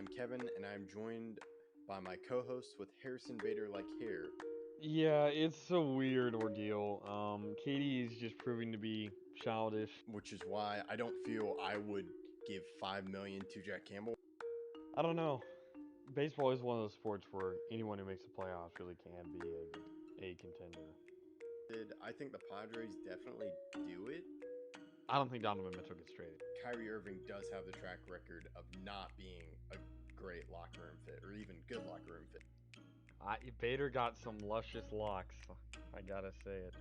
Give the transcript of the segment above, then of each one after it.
I'm Kevin, and I'm joined by my co-host with Harrison Bader like hair. Yeah, it's a weird ordeal. Katie is just proving to be childish. Which is why I don't feel I would give $5 million to Jack Campbell. I don't know. Baseball is one of those sports where anyone who makes the playoffs really can be a contender. I think the Padres definitely do it. I don't think Donovan Mitchell gets traded. Kyrie Irving does have the track record of not being a great locker room fit, or even good locker room fit. Bader got some luscious locks. I gotta say it.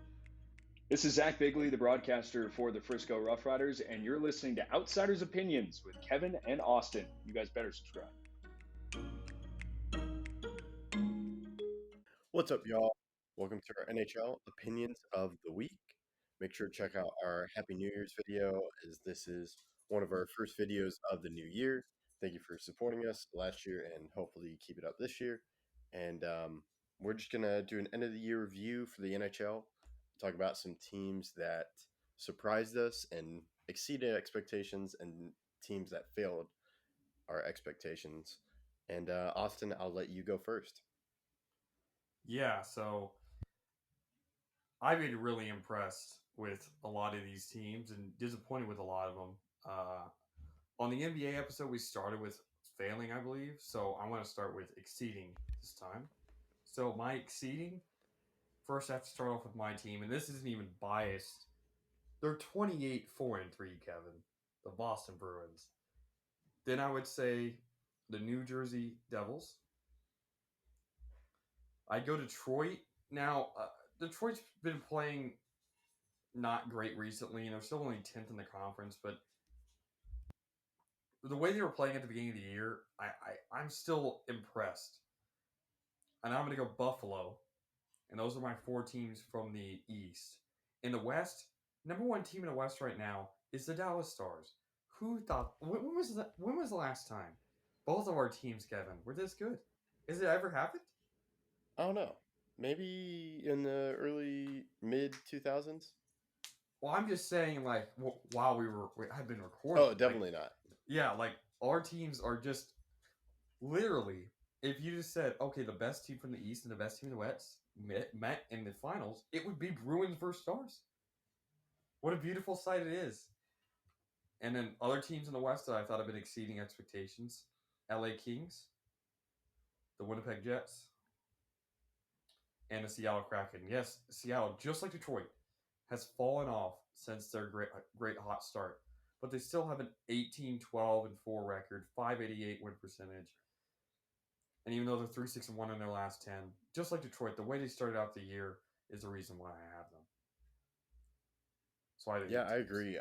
This is Zach Bigley, the broadcaster for the Frisco Rough Riders, and you're listening to Outsiders Opinions with Kevin and Austin. You guys better subscribe. What's up, y'all? Welcome to our NHL Opinions of the Week. Make sure to check out our Happy New Year's video, as this is one of our first videos of the new year. Thank you for supporting us last year, and hopefully keep it up this year. And we're just going to do an end-of-the-year review for the NHL, talk about some teams that surprised us and exceeded expectations, and teams that failed our expectations. And Austin, I'll let you go first. Yeah, so I've been really impressed with a lot of these teams and disappointed with a lot of them. On the NBA episode, we started with failing, I believe. So I want to start with exceeding this time. So my exceeding, first I have to start off with my team, and this isn't even biased. They're 28-4-3, Kevin, the Boston Bruins. Then I would say the New Jersey Devils. I'd go Detroit. Now, Detroit's been playing not great recently, and they're still only 10th in the conference, but the way they were playing at the beginning of the year, I'm still impressed. And I'm going to go Buffalo, and those are my four teams from the East. In the West, number one team in the West right now is the Dallas Stars. Who thought? When was the last time both of our teams, Kevin, were this good? Has it ever happened? I don't know. Maybe in the early mid 2000s. Well, I'm just saying, like, while we had been recording. Oh, definitely not. Yeah, like our teams are just literally. If you just said, okay, the best team from the East and the best team in the West met in the finals, it would be Bruins versus Stars. What a beautiful sight it is. And then other teams in the West that I thought have been exceeding expectations: LA Kings, the Winnipeg Jets, and the Seattle Kraken. Yes, Seattle, just like Detroit, has fallen off since their great hot start. But they still have an 18-12-4 record, 588 win percentage. And even though they're 3-6-1 in their last 10, just like Detroit, the way they started out the year is the reason why I have them. So I agree.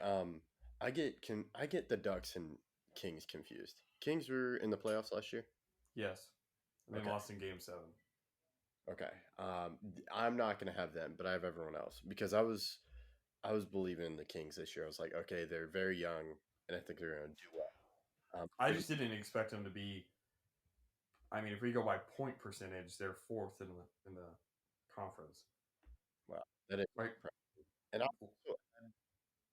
I get the Ducks and Kings confused. Kings were in the playoffs last year. Yes, and they lost in Game 7. Okay. I'm not gonna have them, but I have everyone else because I was believing in the Kings this year. I was like, okay, they're very young, and I think they're gonna do well. I just didn't expect them to be. I mean, if we go by point percentage, they're fourth in the conference. Wow, that is right. And I also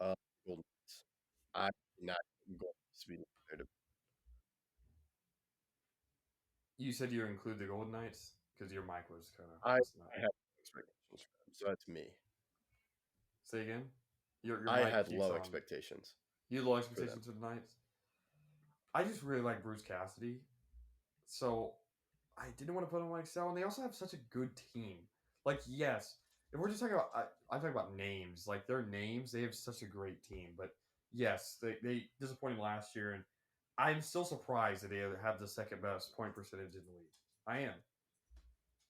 had Golden Knights. I'm not going to be there. You said you include the Golden Knights because your mic was kind of. I have expectations for them, so that's me. Say again. Your I had low expectations. You had low expectations for the Knights. I just really like Bruce Cassidy, so I didn't want to put him on Excel. And they also have such a good team. Like, yes, if we're just talking about, I'm talking about names. Like their names, they have such a great team. But yes, they disappointed last year, and I'm still surprised that they have the second best point percentage in the league. I am,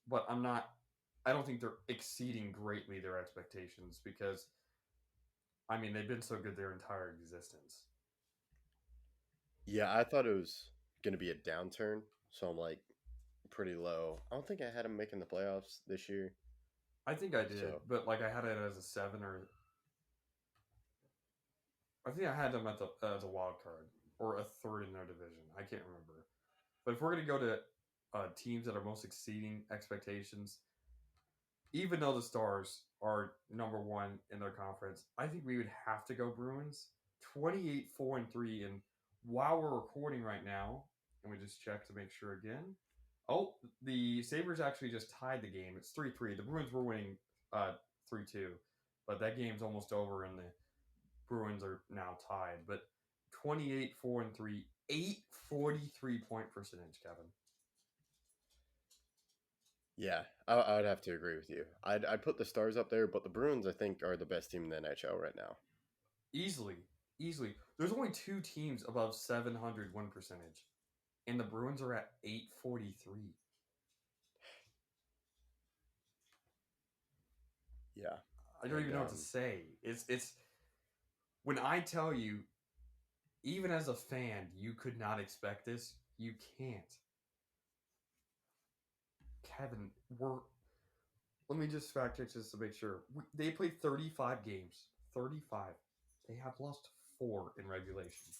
but I'm not. I don't think they're exceeding greatly their expectations because, I mean, they've been so good their entire existence. Yeah, I thought it was going to be a downturn, so I'm like pretty low. I don't think I had them making the playoffs this year. I think I did, but like I had it as a 7 or I think I had them as a wild card or a third in their division. I can't remember. But if we're going to go to teams that are most exceeding expectations, even though the Stars are number one in their conference, I think we would have to go Bruins. 28-4-3, and while we're recording right now, And we just check to make sure again. Oh, the Sabres actually just tied the game. It's 3-3. The Bruins were winning 3-2. But that game's almost over and the Bruins are now tied. But 28-4-3, 843 point percentage, Kevin. Yeah, I would have to agree with you. I'd put the Stars up there, but the Bruins, I think, are the best team in the NHL right now. Easily. There's only 2 teams above 700 win percentage, and the Bruins are at 843. Yeah, I don't even know what to say. It's when I tell you, even as a fan, you could not expect this. You can't. Kevin, let me just fact check this to make sure. They played 35 games. 35. They have lost 4 in regulation.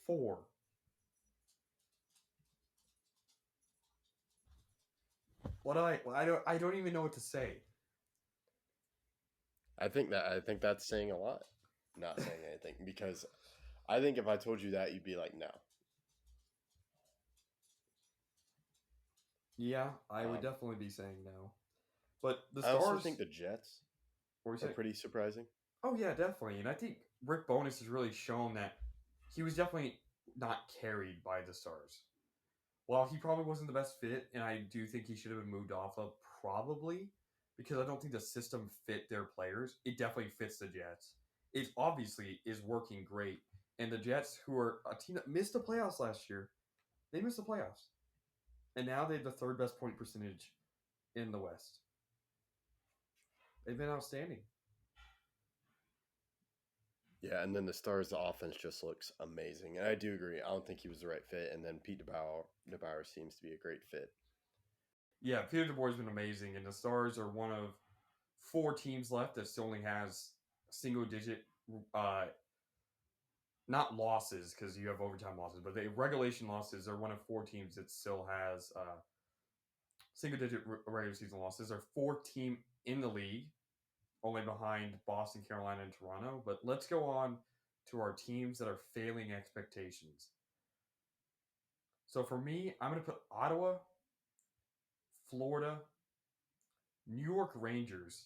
4. I don't even know what to say. I think that's saying a lot. Not saying anything, because I think if I told you that, you'd be like, no. Yeah, I would definitely be saying no. But the I Stars. also think the Jets are pretty surprising. Oh yeah, definitely, and I think Rick Bowness has really shown that he was definitely not carried by the Stars. While he probably wasn't the best fit, and I do think he should have been moved off of probably because I don't think the system fit their players. It definitely fits the Jets. It obviously is working great, and the Jets, who are a team that missed the playoffs last year, they missed the playoffs, and now they have the 3rd best point percentage in the West. They've been outstanding. Yeah, and then the Stars' offense just looks amazing. And I do agree. I don't think he was the right fit. And then Pete DeBauer seems to be a great fit. Yeah, Peter DeBoer's been amazing, and the Stars are one of 4 teams left that still only has single-digit, not losses because you have overtime losses, but the regulation losses are one of 4 teams that still has single-digit regular season losses. They're 4th team in the league, only behind Boston, Carolina, and Toronto. But let's go on to our teams that are failing expectations. So for me, I'm going to put Ottawa, Florida, New York Rangers,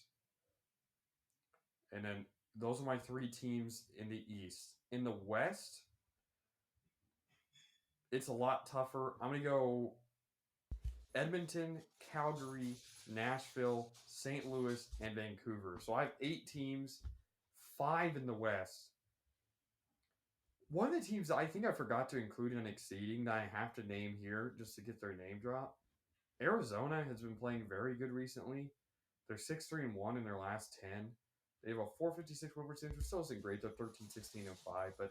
and then those are my 3 teams in the East. In the West, it's a lot tougher. I'm going to go Edmonton, Calgary, Nashville, St. Louis, and Vancouver. So I have 8 teams, 5 in the West. One of the teams that I think I forgot to include in exceeding that I have to name here just to get their name drop. Arizona has been playing very good recently. They're 6-3-1 in their last 10. They have a 456 win percentage, which still isn't great. They're 13-16-5, but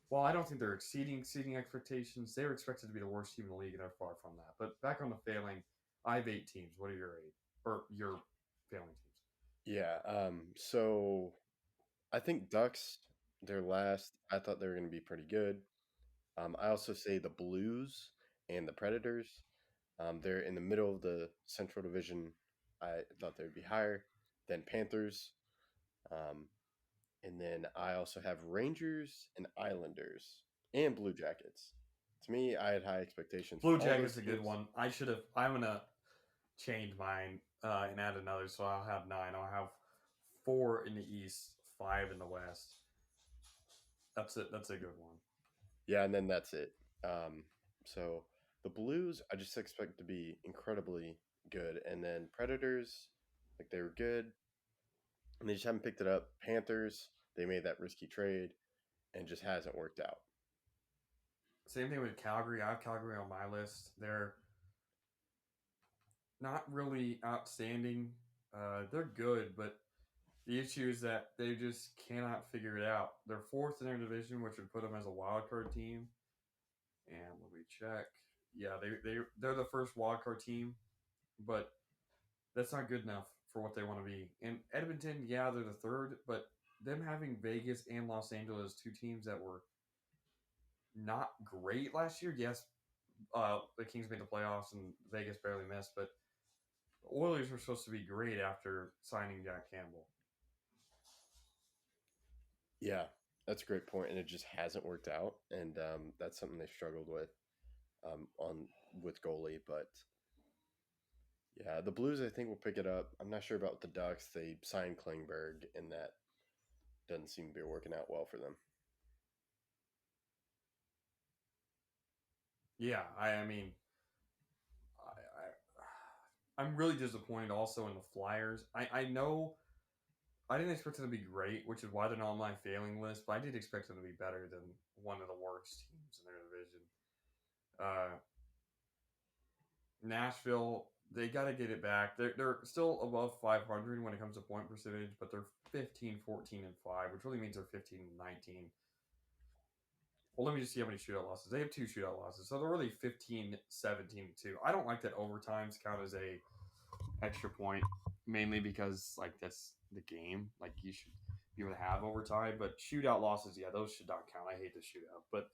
while I don't think they're exceeding expectations, they were expected to be the worst team in the league, and they're far from that. But back on the failing, I have 8 teams. What are your 8? Or your failing teams? Yeah, so I think Ducks, they're last. I thought they were going to be pretty good. I also say the Blues and the Predators. They're in the middle of the Central Division. I thought they would be higher. Then Panthers. And then I also have Rangers and Islanders and Blue Jackets. To me, I had high expectations. Blue Jackets is a good one. I'm going to change mine and add another, so I'll have 9. I'll have 4 in the East, 5 in the West. That's it. That's a good one. Yeah, and then that's it. So the Blues, I just expect to be incredibly good. And then Predators, like they were good, and they just haven't picked it up. Panthers, they made that risky trade and just hasn't worked out. Same thing with Calgary. I have Calgary on my list. They're not really outstanding. They're good, but the issue is that they just cannot figure it out. They're 4th in their division, which would put them as a wild card team. And let me check. Yeah, they're the first wild card team, but that's not good enough for what they want to be. And Edmonton, yeah, they're the 3rd, but them having Vegas and Los Angeles, 2 teams that were not great last year. Yes, the Kings made the playoffs and Vegas barely missed, but the Oilers were supposed to be great after signing Jack Campbell. Yeah, That's a great point, and it just hasn't worked out, and that's something they struggled with on with goalie. But yeah, the Blues I think will pick it up. I'm not sure about the Ducks. They signed Klingberg, and that doesn't seem to be working out well for them. Yeah, I mean, I'm really disappointed also in the Flyers. I know I didn't expect them to be great, which is why they're not on my failing list, but I did expect them to be better than one of the worst teams in their division. Nashville, they got to get it back. They're still above 500 when it comes to point percentage, but they're 15, 14, and 5, which really means they're 15 and 19. Well, let me just see how many shootout losses. They have 2 shootout losses, so they're really 15, 17, and 2. I don't like that overtimes count as a extra point, mainly because like that's the game. Like you should be able to have overtime, but shootout losses, yeah, those should not count. I hate the shootout, but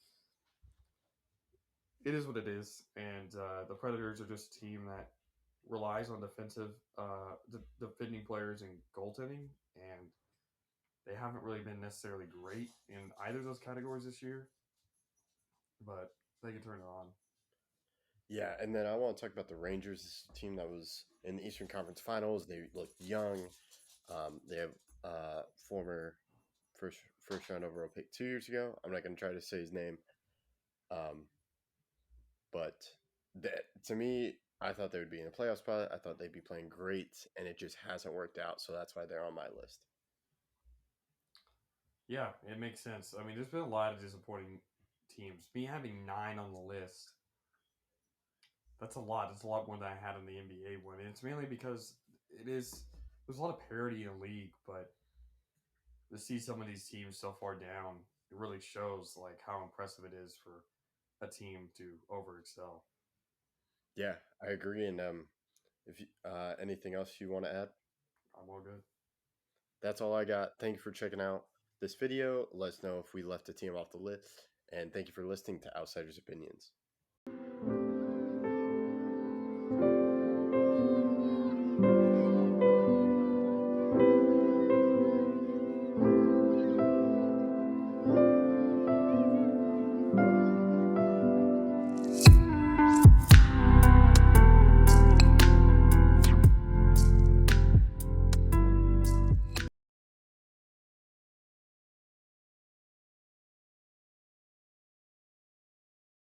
it is what it is. And the Predators are just a team that relies on defending players and goaltending, and they haven't really been necessarily great in either of those categories this year. But they can turn it on. Yeah, and then I want to talk about the Rangers, this team that was in the Eastern Conference Finals. They look young. They have former first round overall pick 2 years ago. I'm not going to try to say his name, but to me, I thought they would be in a playoff spot. I thought they'd be playing great, and it just hasn't worked out. So that's why they're on my list. Yeah, it makes sense. I mean, there's been a lot of disappointing teams. Me having 9 on the list, that's a lot. It's a lot more than I had in the NBA one. And it's mainly because there's a lot of parity in the league, but to see some of these teams so far down, it really shows like how impressive it is for a team to over excel. Yeah, I agree. And if you, anything else you want to add? I'm all good. That's all I got. Thank you for checking out this video. Let us know if we left a team off the list. And thank you for listening to Outsiders Opinions.